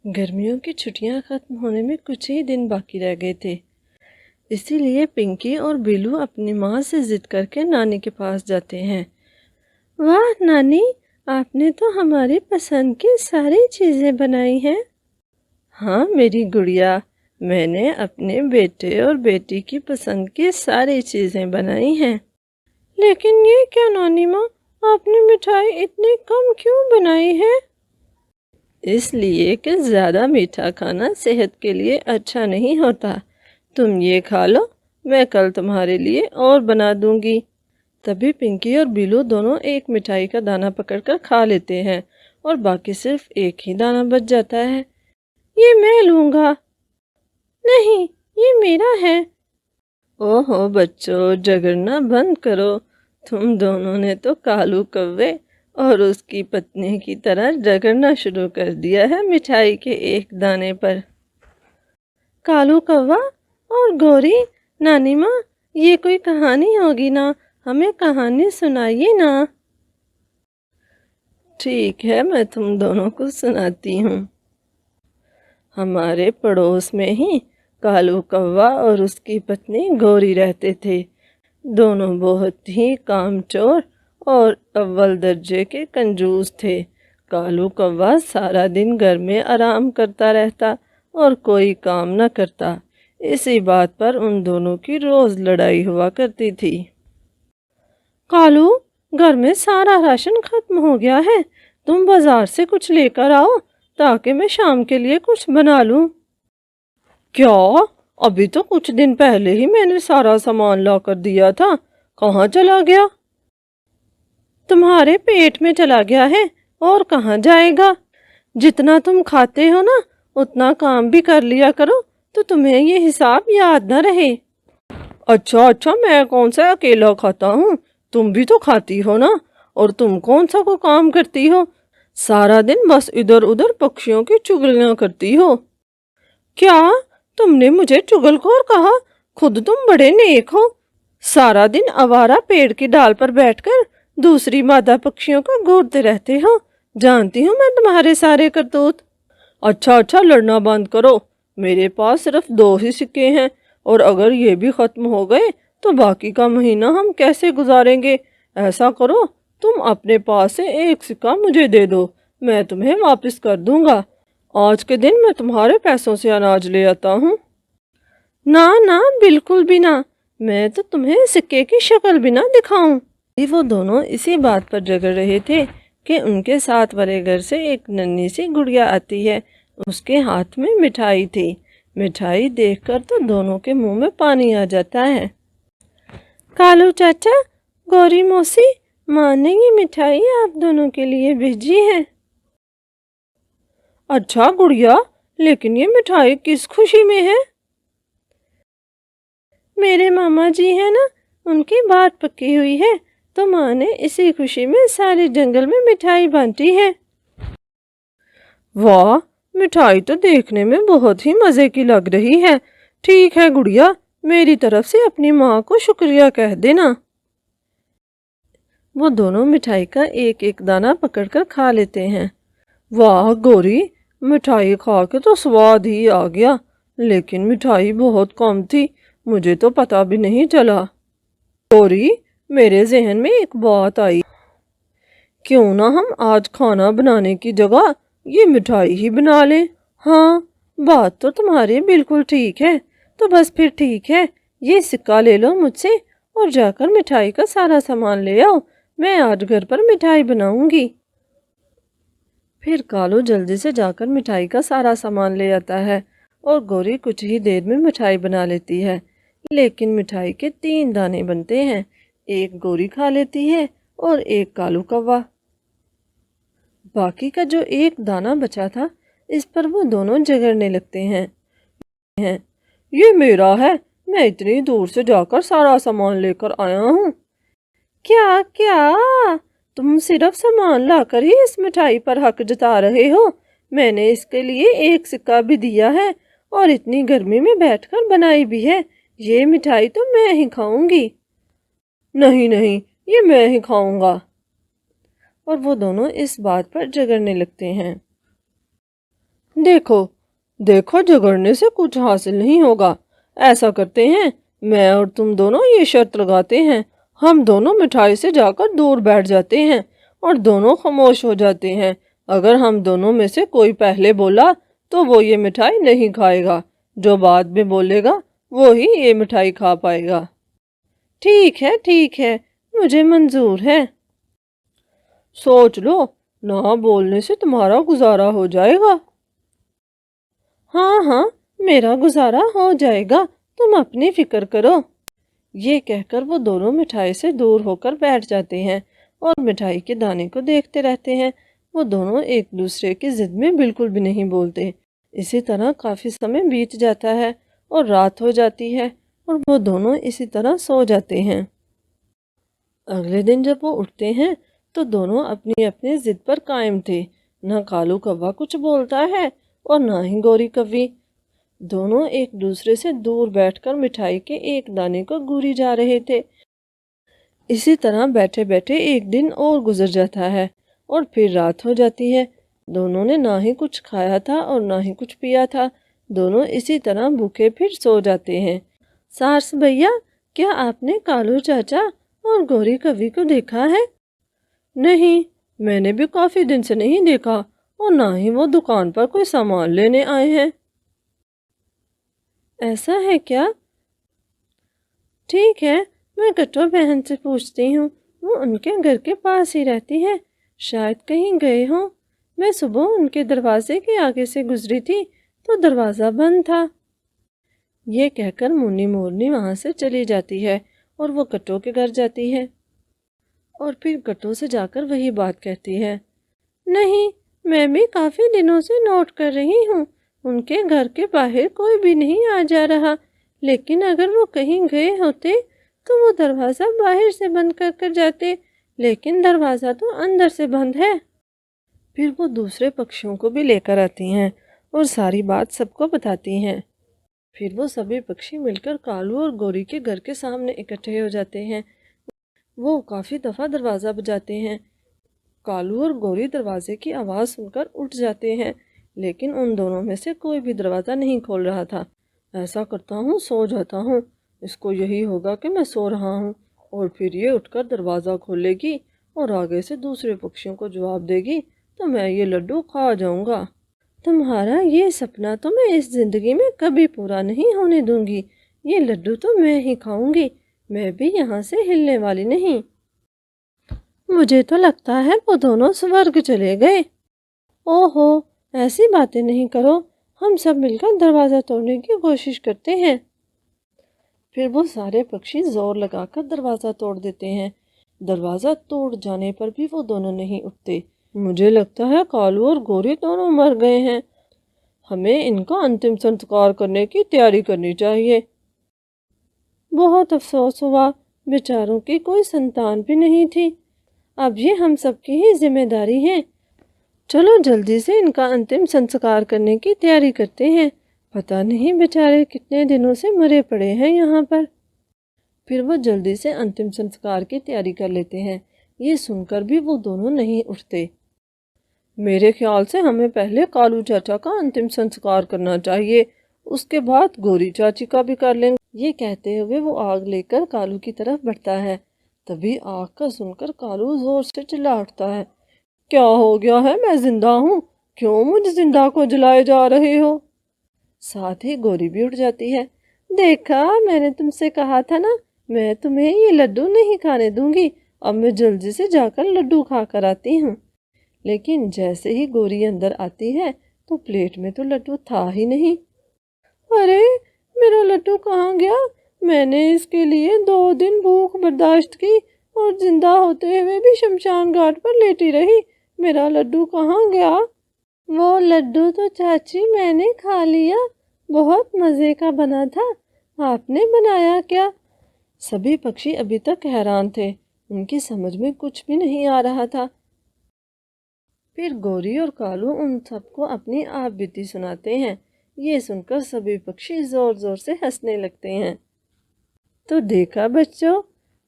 गर्मियों की छुट्टियां खत्म होने में कुछ ही दिन बाकी रह गए थे। इसीलिए पिंकी और बिलू अपनी माँ से जिद करके नानी के पास जाते हैं। वाह नानी, आपने तो हमारी पसंद की सारी चीज़ें बनाई हैं। हाँ मेरी गुड़िया, मैंने अपने बेटे और बेटी की पसंद की सारी चीज़ें बनाई हैं। लेकिन ये क्या नानी माँ, आपने मिठाई इतनी कम क्यों बनाई है? इसलिए कि ज़्यादा मीठा खाना सेहत के लिए अच्छा नहीं होता। तुम ये खा लो, मैं कल तुम्हारे लिए और बना दूंगी। तभी पिंकी और बिलू दोनों एक मिठाई का दाना पकड़कर खा लेते हैं और बाकी सिर्फ एक ही दाना बच जाता है। ये मैं लूँगा। नहीं, ये मेरा है। ओहो बच्चों, झगड़ना बंद करो। तुम दोनों ने तो कालू कौवे और उसकी पत्नी की तरह झगड़ना शुरू कर दिया है मिठाई के एक दाने पर। कालू कौवा और गौरी, नानी माँ ये कोई कहानी होगी ना, हमें कहानी सुनाइए ना। ठीक है, मैं तुम दोनों को सुनाती हूँ। हमारे पड़ोस में ही कालू कौवा और उसकी पत्नी गौरी रहते थे। दोनों बहुत ही कामचोर और अव्वल दर्जे के कंजूस थे। कालू कौवा सारा दिन घर में आराम करता रहता और कोई काम न करता। इसी बात पर उन दोनों की रोज लड़ाई हुआ करती थी। कालू, घर में सारा राशन खत्म हो गया है, तुम बाजार से कुछ लेकर आओ ताकि मैं शाम के लिए कुछ बना लूं। क्या? अभी तो कुछ दिन पहले ही मैंने सारा सामान ला कर दिया था, कहाँ चला गया? तुम्हारे पेट में चला गया है और कहाँ जाएगा? जितना तुम खाते हो ना, उतना काम भी कर लिया करो तो तुम्हें ये हिसाब याद न रहे। अच्छा अच्छा, मैं कौन सा अकेला खाता हूँ, तुम भी तो खाती हो ना। और तुम कौन सा को काम करती हो? सारा दिन बस इधर उधर पक्षियों की चुगलियां करती हो। क्या? तुमने मुझे चुगलखोर कहा? खुद तुम बड़े नेक हो। सारा दिन आवारा पेड़ की डाल पर बैठकर दूसरी मादा पक्षियों को घूरते रहते हो। जानती हूँ मैं तुम्हारे सारे करतूत। अच्छा अच्छा, लड़ना बंद करो। मेरे पास सिर्फ 2 ही सिक्के हैं और अगर ये भी खत्म हो गए तो बाकी का महीना हम कैसे गुजारेंगे? ऐसा करो, तुम अपने पास से एक सिक्का मुझे दे दो, मैं तुम्हें वापस कर दूंगा। आज के दिन मैं तुम्हारे पैसों से अनाज ले आता हूँ। ना ना, बिल्कुल भी ना, मैं तो तुम्हें सिक्के की शक्ल भी ना दिखाऊं। वो दोनों इसी बात पर झगड़ रहे थे कि उनके साथ वाले घर से एक नन्ही सी गुड़िया आती है। उसके हाथ में मिठाई थी। मिठाई देखकर तो दोनों के मुंह में पानी आ जाता है। कालू चाचा, गौरी मौसी, माँ ने ये मिठाई आप दोनों के लिए भेजी है। अच्छा गुड़िया, लेकिन ये मिठाई किस खुशी में है? मेरे मामा जी है ना, उनकी बात पक्की हुई है तो माँ ने इसी खुशी में सारे जंगल में मिठाई बांटी है। वाह, मिठाई तो देखने में बहुत ही मज़े की लग रही है। ठीक है गुड़िया, मेरी तरफ से अपनी माँ को शुक्रिया कह देना। वो दोनों मिठाई का एक एक दाना पकड़कर खा लेते हैं। वाह गौरी, मिठाई खा के तो स्वाद ही आ गया, लेकिन मिठाई बहुत कम थी, मुझे तो पता भी नहीं चला। गौरी, मेरे जहन में एक बात आई, क्यों ना हम आज खाना बनाने की जगह ये मिठाई ही बना लें। हाँ, बात तो तुम्हारी बिल्कुल ठीक है। तो बस फिर ठीक है, ये सिक्का ले लो मुझसे और जाकर मिठाई का सारा सामान ले आओ, मैं आज घर पर मिठाई बनाऊंगी। फिर कालू जल्दी से जाकर मिठाई का सारा सामान ले आता है और गौरी कुछ ही देर में मिठाई बना लेती है। लेकिन मिठाई के 3 दाने बनते हैं, एक गौरी खा लेती है और एक कालू कौवा। बाकी का जो एक दाना बचा था, इस पर वो दोनों झगड़ने लगते हैं। ये मेरा है, मैं इतनी दूर से जाकर सारा सामान लेकर आया हूँ। क्या क्या? तुम सिर्फ सामान लाकर ही इस मिठाई पर हक जता रहे हो? मैंने इसके लिए एक सिक्का भी दिया है और इतनी गर्मी में बैठकर बनाई भी है। ये मिठाई तो मैं ही खाऊंगी। नहीं नहीं, ये मैं ही खाऊंगा। और वो दोनों इस बात पर झगड़ने लगते हैं। देखो देखो, झगड़ने से कुछ हासिल नहीं होगा। ऐसा करते हैं, मैं और तुम दोनों ये शर्त लगाते हैं, हम दोनों मिठाई से जाकर दूर बैठ जाते हैं और दोनों खामोश हो जाते हैं। अगर हम दोनों में से कोई पहले बोला तो वो ये मिठाई नहीं खाएगा, जो बाद में बोलेगा वो ही ये मिठाई खा पाएगा। ठीक है, मुझे मंजूर है। सोच लो, ना बोलने से तुम्हारा गुजारा हो जाएगा। हाँ हाँ, मेरा गुजारा हो जाएगा, तुम अपनी फिक्र करो। ये कहकर वो दोनों मिठाई से दूर होकर बैठ जाते हैं और मिठाई के दाने को देखते रहते हैं। वो दोनों एक दूसरे की जिद में बिल्कुल भी नहीं बोलते। इसी तरह काफ़ी समय बीत जाता है और रात हो जाती है और वो दोनों इसी तरह सो जाते हैं। अगले दिन जब वो उठते हैं तो दोनों अपनी अपनी जिद पर कायम थे। ना कालू कौवा कुछ बोलता है और ना ही गौरी कव्वी। दोनों एक दूसरे से दूर बैठकर मिठाई के एक दाने को घूरी जा रहे थे। इसी तरह बैठे बैठे एक दिन और गुजर जाता है और फिर रात हो जाती है। दोनों ने ना ही कुछ खाया था और ना ही कुछ पिया था। दोनों इसी तरह भूखे फिर सो जाते हैं। सार्स भैया, क्या आपने कालू चाचा और गौरी कवि को देखा है? नहीं, मैंने भी काफी दिन से नहीं देखा और ना ही वो दुकान पर कोई सामान लेने आए हैं। ऐसा है क्या? ठीक है, मैं गट्टो बहन से पूछती हूँ, वो उनके घर के पास ही रहती है, शायद कहीं गए हों। मैं सुबह उनके दरवाजे के आगे से गुजरी थी तो दरवाज़ा बंद था। ये कहकर मुन्नी मोरनी वहाँ से चली जाती है और वो गट्टो के घर जाती है और फिर गट्टो से जाकर वही बात कहती है। नहीं, मैं भी काफ़ी दिनों से नोट कर रही हूँ, उनके घर के बाहर कोई भी नहीं आ जा रहा, लेकिन अगर वो कहीं गए होते तो वो दरवाज़ा बाहर से बंद कर कर जाते, लेकिन दरवाज़ा तो अंदर से बंद है। फिर वो दूसरे पक्षियों को भी लेकर आती हैं और सारी बात सबको बताती हैं। फिर वो सभी पक्षी मिलकर कालू और गौरी के घर के सामने इकट्ठे हो जाते हैं। वो काफ़ी दफ़ा दरवाज़ा बजाते हैं। कालू और गौरी दरवाजे की आवाज़ सुनकर उठ जाते हैं, लेकिन उन दोनों में से कोई भी दरवाज़ा नहीं खोल रहा था। ऐसा करता हूँ, सो जाता हूँ, इसको यही होगा कि मैं सो रहा हूँ और फिर ये उठकर दरवाज़ा खोलेगी और आगे से दूसरे पक्षियों को जवाब देगी तो मैं ये लड्डू खा जाऊँगा। तुम्हारा ये सपना तो मैं इस ज़िंदगी में कभी पूरा नहीं होने दूँगी। ये लड्डू तो मैं ही खाऊँगी, मैं भी यहाँ से हिलने वाली नहीं। मुझे तो लगता है वो दोनों स्वर्ग चले गए। ओहो, ऐसी बातें नहीं करो, हम सब मिलकर दरवाज़ा तोड़ने की कोशिश करते हैं। फिर वो सारे पक्षी जोर लगाकर दरवाज़ा तोड़ देते हैं। दरवाज़ा तोड़ जाने पर भी वो दोनों नहीं उठते। मुझे लगता है कालू और गौरी दोनों मर गए हैं। हमें इनका अंतिम संस्कार करने की तैयारी करनी चाहिए। बहुत अफसोस हुआ, बेचारों की कोई संतान भी नहीं थी। अब ये हम सबकी ही जिम्मेदारी है। चलो जल्दी से इनका अंतिम संस्कार करने की तैयारी करते हैं। पता नहीं बेचारे कितने दिनों से मरे पड़े हैं यहाँ पर। फिर वो जल्दी से अंतिम संस्कार की तैयारी कर लेते हैं। ये सुनकर भी वो दोनों नहीं उठते। मेरे ख्याल से हमें पहले कालू चाचा का अंतिम संस्कार करना चाहिए, उसके बाद गौरी चाची का भी कर लेंगे। ये कहते हुए वो आग लेकर कालू की तरफ बढ़ता है। तभी आग का सुनकर कालू जोर से चिल्ला उठता है। क्या हो गया है? मैं जिंदा हूँ, क्यों मुझे जिंदा को जलाए जा रहे हो? साथ ही गौरी भी उठ जाती है। देखा, मैंने तुमसे कहा था ना, मैं तुम्हें ये लड्डू नहीं खाने दूंगी। अब मैं जल्दी से जाकर लड्डू खा कर आती हूँ। लेकिन जैसे ही गौरी अंदर आती है तो प्लेट में तो लड्डू था ही नहीं। अरे, मेरा लड्डू कहाँ गया? मैंने इसके लिए 2 दिन भूख बर्दाश्त की और जिंदा होते हुए भी शमशान घाट पर लेटी रही। मेरा लड्डू कहाँ गया? वो लड्डू तो चाची मैंने खा लिया, बहुत मज़े का बना था। आपने बनाया क्या? सभी पक्षी अभी तक हैरान थे, उनकी समझ में कुछ भी नहीं आ रहा था। फिर गौरी और कालू उन सबको अपनी आप बीती सुनाते हैं। ये सुनकर सभी पक्षी जोर जोर से हंसने लगते हैं। तो देखा बच्चों,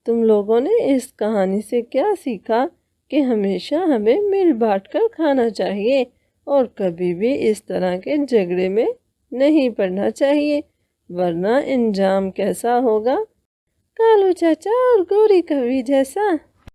तुम लोगों ने इस कहानी से क्या सीखा कि हमेशा हमें मिल बांट कर खाना चाहिए اور کبھی بھی اس طرح کے جھگڑے میں نہیں پڑنا چاہیے، ورنہ انجام کیسا ہوگا؟ کالو چاچا اور گوری کوی جیسا۔